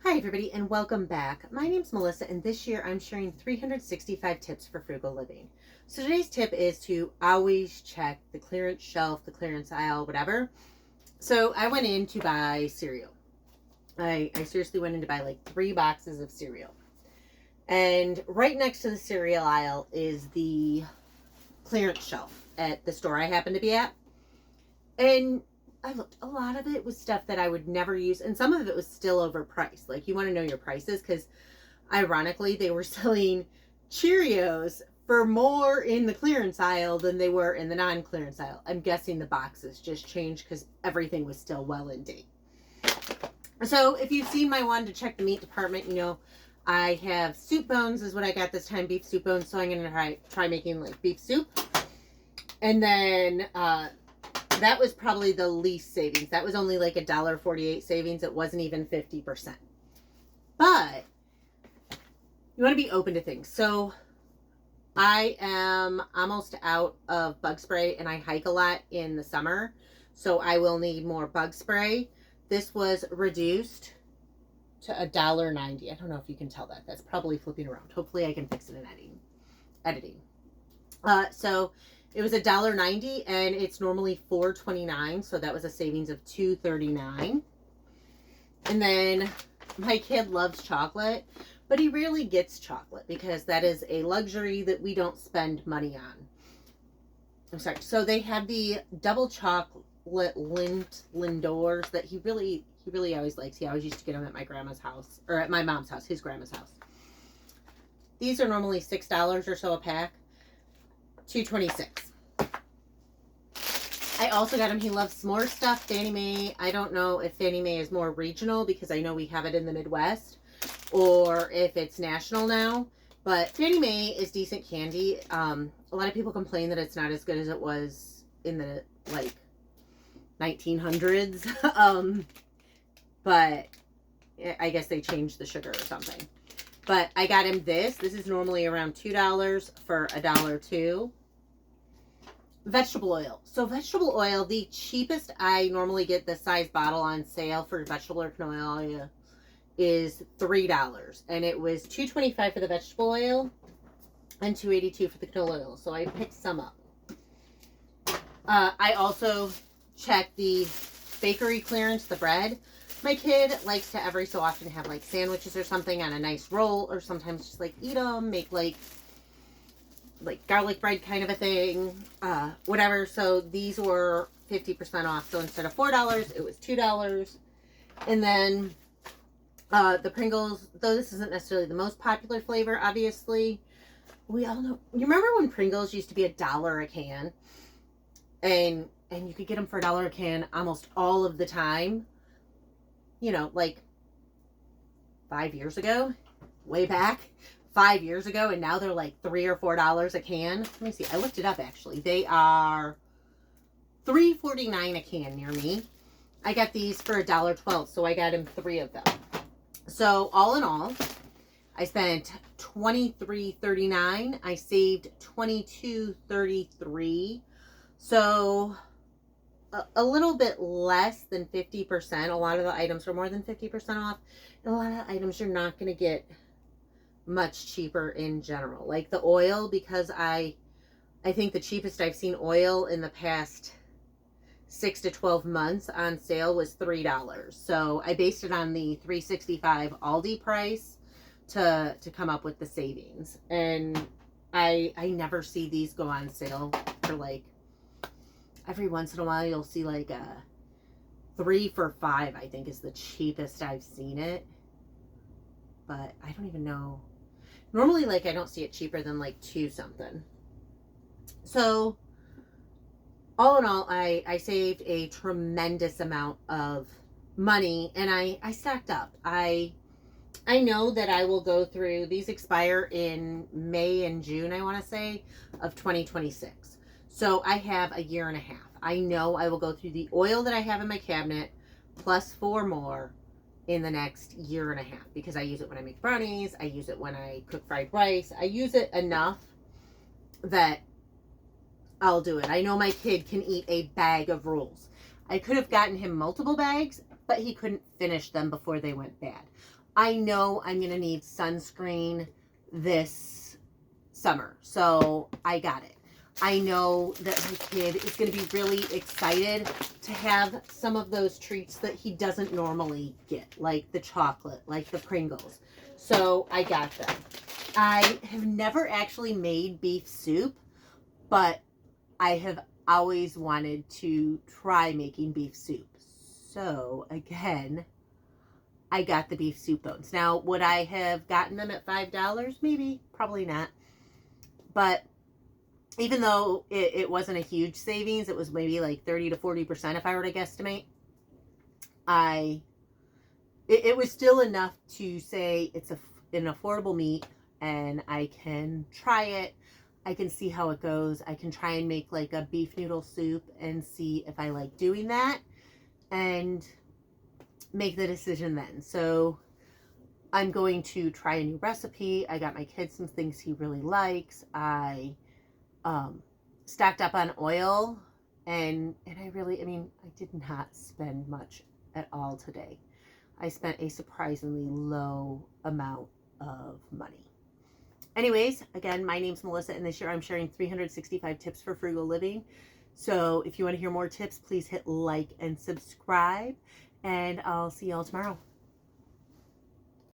Hi everybody and welcome back. My name's Melissa and this year I'm sharing 365 tips for frugal living. So today's tip is to always check the clearance shelf, the clearance aisle, whatever. So I went in to buy cereal. I seriously went in to buy like 3 boxes of cereal. And right next to the cereal aisle is the clearance shelf at the store I happen to be at. And I looked, a lot of it was stuff that I would never use, and some of it was still overpriced. Like, you want to know your prices because ironically they were selling Cheerios for more in the clearance aisle than they were in the non-clearance aisle. I'm guessing the boxes just changed because everything was still well in date. So if you've seen my one to check the meat department, you know I have soup bones is what I got this time, beef soup bones. So I'm gonna try making like beef soup. And then that was probably the least savings. That was only like $1.48 savings. It wasn't even 50%. But you want to be open to things. So I am almost out of bug spray and I hike a lot in the summer. So I will need more bug spray. This was reduced to $1.90. I don't know if you can tell that. That's probably flipping around. Hopefully I can fix it in editing. So it was $1.90 and it's normally $4.29, so that was a savings of $2.39. And then my kid loves chocolate, but he rarely gets chocolate because that is a luxury that we don't spend money on. I'm sorry. So they have the double chocolate Lindors that he really always likes. He always used to get them at my grandma's house, or at my mom's house, his grandma's house. These are normally $6 or so a pack. $2.26. I also got him, he loves s'more stuff, Fannie Mae. I don't know if Fannie Mae is more regional because I know we have it in the Midwest, or if it's national now. But Fannie Mae is decent candy. A lot of people complain that it's not as good as it was in the like 1900s. But I guess they changed the sugar or something. But I got him this. This is normally around $2 for $1.02. Vegetable oil. So vegetable oil, the cheapest I normally get the size bottle on sale for vegetable or canola oil is $3. And it was $2.25 for the vegetable oil and $2.82 for the canola oil. So I picked some up. I also checked the bakery clearance, the bread. My kid likes to every so often have like sandwiches or something on a nice roll, or sometimes just like eat them, make like garlic bread kind of a thing, whatever. So these were 50% off. So instead of $4, it was $2. And then the Pringles, though this isn't necessarily the most popular flavor, obviously, we all know. You remember when Pringles used to be $1 a can, and you could get them for $1 a can almost all of the time? You know, like 5 years ago, way back 5 years ago, and now they're like $3 or $4 a can. Let me see. I looked it up actually. They are $3.49 a can near me. I got these for $1.12, so I got him 3 of them. So all in all, I spent $23.39. I saved $22.33. So a little bit less than 50%. A lot of the items are more than 50% off. And a lot of items you're not going to get much cheaper in general. Like the oil, because I think the cheapest I've seen oil in the past 6 to 12 months on sale was $3. So I based it on the $3.65 Aldi price to come up with the savings. And I never see these go on sale for like, every once in a while you'll see like a 3 for $5, I think is the cheapest I've seen it. But I don't even know. Normally, like, I don't see it cheaper than like 2 something. So all in all, I saved a tremendous amount of money, and I stacked up. I know that I will go through, these expire in May and June, I want to say, of 2026. So I have a year and a half. I know I will go through the oil that I have in my cabinet plus 4 more in the next year and a half, because I use it when I make brownies. I use it when I cook fried rice. I use it enough that I'll do it. I know my kid can eat a bag of rolls. I could have gotten him multiple bags, but he couldn't finish them before they went bad. I know I'm going to need sunscreen this summer, so I got it. I know that my kid is going to be really excited to have some of those treats that he doesn't normally get, like the chocolate, like the Pringles. So I got them. I have never actually made beef soup, but I have always wanted to try making beef soup. So again, I got the beef soup bones. Now, would I have gotten them at $5? Maybe, probably not. But even though it wasn't a huge savings, it was maybe like 30 to 40% if I were to guesstimate. It was still enough to say it's an affordable meat, and I can try it. I can see how it goes. I can try and make like a beef noodle soup and see if I like doing that, and make the decision then. So I'm going to try a new recipe. I got my kid some things he really likes. I stacked up on oil, and I did not spend much at all today. I spent a surprisingly low amount of money. Anyways, again, my name's Melissa, and this year I'm sharing 365 tips for frugal living. So if you want to hear more tips, please hit like and subscribe, and I'll see y'all tomorrow.